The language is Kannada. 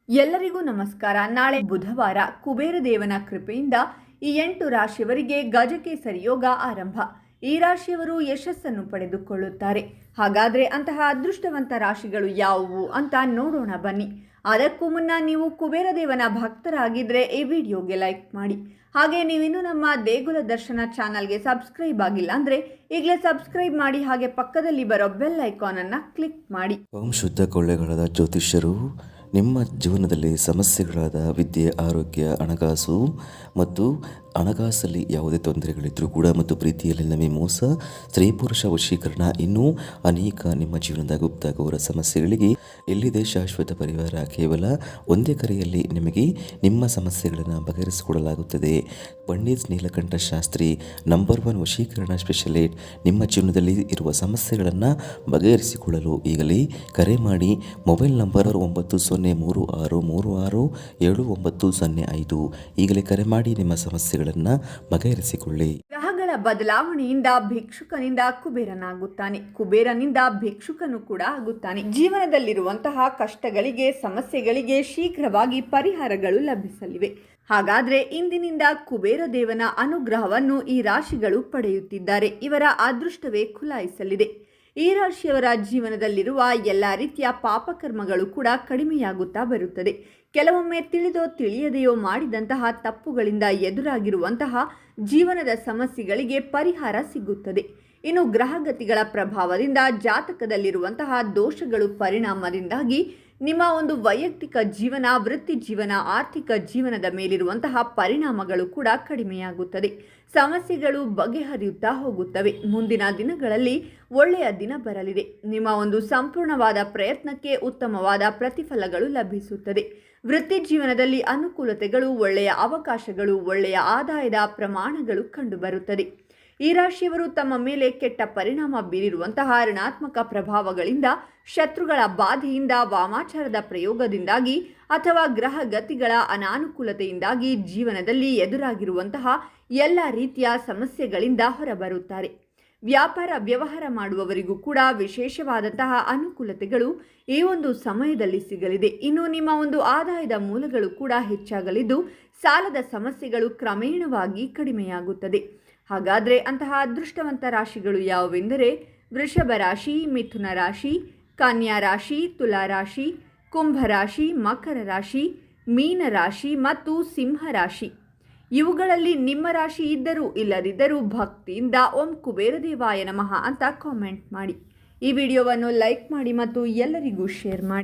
ಎಲ್ಲರಿಗೂ ನಮಸ್ಕಾರ. ನಾಳೆ ಬುಧವಾರ ಕುಬೇರ ದೇವನ ಕೃಪೆಯಿಂದ ಈ 8 ರಾಶಿಯವರಿಗೆ ಗಜಕೇಸರಿ ಯೋಗ ಆರಂಭ. ಈ ರಾಶಿಯವರು ಯಶಸ್ಸನ್ನು ಪಡೆದುಕೊಳ್ಳುತ್ತಾರೆ. ಹಾಗಾದರೆ ಅಂತಹ ಅದೃಷ್ಟವಂತ ರಾಶಿಗಳು ಯಾವುವು ಅಂತ ನೋಡೋಣ ಬನ್ನಿ. ಅದಕ್ಕೂ ಮುನ್ನ ನೀವು ಕುಬೇರ ದೇವನ ಭಕ್ತರಾಗಿದ್ದರೆ ಈ ವಿಡಿಯೋಗೆ ಲೈಕ್ ಮಾಡಿ. ಹಾಗೆ ನೀವಿನ್ನೂ ನಮ್ಮ ದೇಗುಲ ದರ್ಶನ ಚಾನಲ್ಗೆ ಸಬ್ಸ್ಕ್ರೈಬ್ ಆಗಿಲ್ಲ ಅಂದರೆ ಈಗಲೇ ಸಬ್ಸ್ಕ್ರೈಬ್ ಮಾಡಿ. ಹಾಗೆ ಪಕ್ಕದಲ್ಲಿ ಬರೋ ಬೆಲ್ ಐಕಾನನ್ನು ಕ್ಲಿಕ್ ಮಾಡಿ. ಓಂ ಶುದ್ಧ ಕೊಳ್ಳೆಗಳಾದ ಜ್ಯೋತಿಷ್ಯರು ನಿಮ್ಮ ಜೀವನದಲ್ಲಿ ಸಮಸ್ಯೆಗಳಾದ ವಿದ್ಯೆ, ಆರೋಗ್ಯ, ಹಣಕಾಸು ಮತ್ತು ಹಣಕಾಸಲ್ಲಿ ಯಾವುದೇ ತೊಂದರೆಗಳಿದ್ದರೂ ಕೂಡ ಮತ್ತು ಪ್ರೀತಿಯಲ್ಲಿ ನಮಗೆ ಮೋಸ, ಸ್ತ್ರೀ ಪುರುಷ ವಶೀಕರಣ, ಇನ್ನೂ ಅನೇಕ ನಿಮ್ಮ ಜೀವನದ ಗುಪ್ತ ಘೋರ ಸಮಸ್ಯೆಗಳಿಗೆ ಎಲ್ಲಿದೆ ಶಾಶ್ವತ ಪರಿಹಾರ. ಕೇವಲ ಒಂದೇ ಕರೆಯಲ್ಲಿ ನಿಮಗೆ ನಿಮ್ಮ ಸಮಸ್ಯೆಗಳನ್ನು ಬಗೆಹರಿಸಿಕೊಡಲಾಗುತ್ತದೆ. ಪಂಡಿತ್ ನೀಲಕಂಠ ಶಾಸ್ತ್ರಿ ನಂಬರ್ 1 ವಶೀಕರಣ ಸ್ಪೆಷಲಿಸ್ಟ್. ನಿಮ್ಮ ಜೀವನದಲ್ಲಿ ಇರುವ ಸಮಸ್ಯೆಗಳನ್ನು ಬಗೆಹರಿಸಿಕೊಳ್ಳಲು ಈಗಲೇ ಕರೆ ಮಾಡಿ. Mobile number 9036367905. ಈಗಲೇ ಕರೆ ಮಾಡಿ ನಿಮ್ಮ ಸಮಸ್ಯೆಗಳನ್ನು ಬಗೆಹರಿಸಿಕೊಳ್ಳಿ. ಗ್ರಹಗಳ ಬದಲಾವಣೆಯಿಂದ ಭಿಕ್ಷುಕನಿಂದ ಕುಬೇರನಾಗುತ್ತಾನೆ, ಕುಬೇರನಿಂದ ಭಿಕ್ಷುಕನು ಕೂಡ ಆಗುತ್ತಾನೆ. ಜೀವನದಲ್ಲಿರುವಂತಹ ಕಷ್ಟಗಳಿಗೆ, ಸಮಸ್ಯೆಗಳಿಗೆ ಶೀಘ್ರವಾಗಿ ಪರಿಹಾರಗಳು ಲಭಿಸಲಿವೆ. ಹಾಗಾದ್ರೆ ಇಂದಿನಿಂದ ಕುಬೇರ ದೇವನ ಅನುಗ್ರಹವನ್ನು ಈ ರಾಶಿಗಳು ಪಡೆಯುತ್ತಿದ್ದಾರೆ. ಇವರ ಅದೃಷ್ಟವೇ ಖುಲಾಯಿಸಲಿದೆ. ಈ ರಾಶಿಯವರ ಜೀವನದಲ್ಲಿರುವ ಎಲ್ಲ ರೀತಿಯ ಪಾಪಕರ್ಮಗಳು ಕೂಡ ಕಡಿಮೆಯಾಗುತ್ತಾ ಬರುತ್ತದೆ. ಕೆಲವೊಮ್ಮೆ ತಿಳಿದೋ ತಿಳಿಯದೆಯೋ ಮಾಡಿದಂತಹ ತಪ್ಪುಗಳಿಂದ ಎದುರಾಗಿರುವಂತಹ ಜೀವನದ ಸಮಸ್ಯೆಗಳಿಗೆ ಪರಿಹಾರ ಸಿಗುತ್ತದೆ. ಇನ್ನು ಗ್ರಹಗತಿಗಳ ಪ್ರಭಾವದಿಂದ ಜಾತಕದಲ್ಲಿರುವಂತಹ ದೋಷಗಳು ಪರಿಣಾಮದಿಂದಾಗಿ ನಿಮ್ಮ ಒಂದು ವೈಯಕ್ತಿಕ ಜೀವನ, ವೃತ್ತಿ ಜೀವನ, ಆರ್ಥಿಕ ಜೀವನದ ಮೇಲಿರುವಂತಹ ಪರಿಣಾಮಗಳು ಕೂಡ ಕಡಿಮೆಯಾಗುತ್ತದೆ. ಸಮಸ್ಯೆಗಳು ಬಗೆಹರಿಯುತ್ತಾ ಹೋಗುತ್ತವೆ. ಮುಂದಿನ ದಿನಗಳಲ್ಲಿ ಒಳ್ಳೆಯ ದಿನ ಬರಲಿದೆ. ನಿಮ್ಮ ಒಂದು ಸಂಪೂರ್ಣವಾದ ಪ್ರಯತ್ನಕ್ಕೆ ಉತ್ತಮವಾದ ಪ್ರತಿಫಲಗಳು ಲಭಿಸುತ್ತದೆ. ವೃತ್ತಿ ಜೀವನದಲ್ಲಿ ಅನುಕೂಲತೆಗಳು, ಒಳ್ಳೆಯ ಅವಕಾಶಗಳು, ಒಳ್ಳೆಯ ಆದಾಯದ ಪ್ರಮಾಣಗಳು ಕಂಡುಬರುತ್ತದೆ. ಈ ರಾಶಿಯವರು ತಮ್ಮ ಮೇಲೆ ಕೆಟ್ಟ ಪರಿಣಾಮ ಬೀರಿರುವಂತಹ ಋಣಾತ್ಮಕ ಪ್ರಭಾವಗಳಿಂದ, ಶತ್ರುಗಳ ಬಾಧೆಯಿಂದ, ವಾಮಾಚಾರದ ಪ್ರಯೋಗದಿಂದಾಗಿ ಅಥವಾ ಗ್ರಹ ಗತಿಗಳ ಅನಾನುಕೂಲತೆಯಿಂದಾಗಿ ಜೀವನದಲ್ಲಿ ಎದುರಾಗಿರುವಂತಹ ಎಲ್ಲ ರೀತಿಯ ಸಮಸ್ಯೆಗಳಿಂದ ಹೊರಬರುತ್ತಾರೆ. ವ್ಯಾಪಾರ ವ್ಯವಹಾರ ಮಾಡುವವರಿಗೂ ಕೂಡ ವಿಶೇಷವಾದಂತಹ ಅನುಕೂಲತೆಗಳು ಈ ಒಂದು ಸಮಯದಲ್ಲಿ ಸಿಗಲಿದೆ. ಇನ್ನು ನಿಮ್ಮ ಒಂದು ಆದಾಯದ ಮೂಲಗಳು ಕೂಡ ಹೆಚ್ಚಾಗಲಿದ್ದು, ಸಾಲದ ಸಮಸ್ಯೆಗಳು ಕ್ರಮೇಣವಾಗಿ ಕಡಿಮೆಯಾಗುತ್ತದೆ. ಹಾಗಾದರೆ ಅಂತಹ ಅದೃಷ್ಟವಂತ ರಾಶಿಗಳು ಯಾವುವೆಂದರೆ ವೃಷಭ ರಾಶಿ, ಮಿಥುನ ರಾಶಿ, ಕನ್ಯಾ ರಾಶಿ, ತುಲಾ ರಾಶಿ, ಕುಂಭ ರಾಶಿ, ಮಕರ ರಾಶಿ, ಮೀನ ರಾಶಿ ಮತ್ತು ಸಿಂಹ ರಾಶಿ. ಇವುಗಳಲ್ಲಿ ನಿಮ್ಮ ರಾಶಿ ಇದ್ದರೂ ಇಲ್ಲದಿದ್ದರೂ ಭಕ್ತಿಯಿಂದ ಓಂ ಕುಬೇರ ದೇವಾಯ ನಮಃ ಅಂತ ಕಾಮೆಂಟ್ ಮಾಡಿ. ಈ ವಿಡಿಯೋವನ್ನು ಲೈಕ್ ಮಾಡಿ ಮತ್ತು ಎಲ್ಲರಿಗೂ ಶೇರ್ ಮಾಡಿ.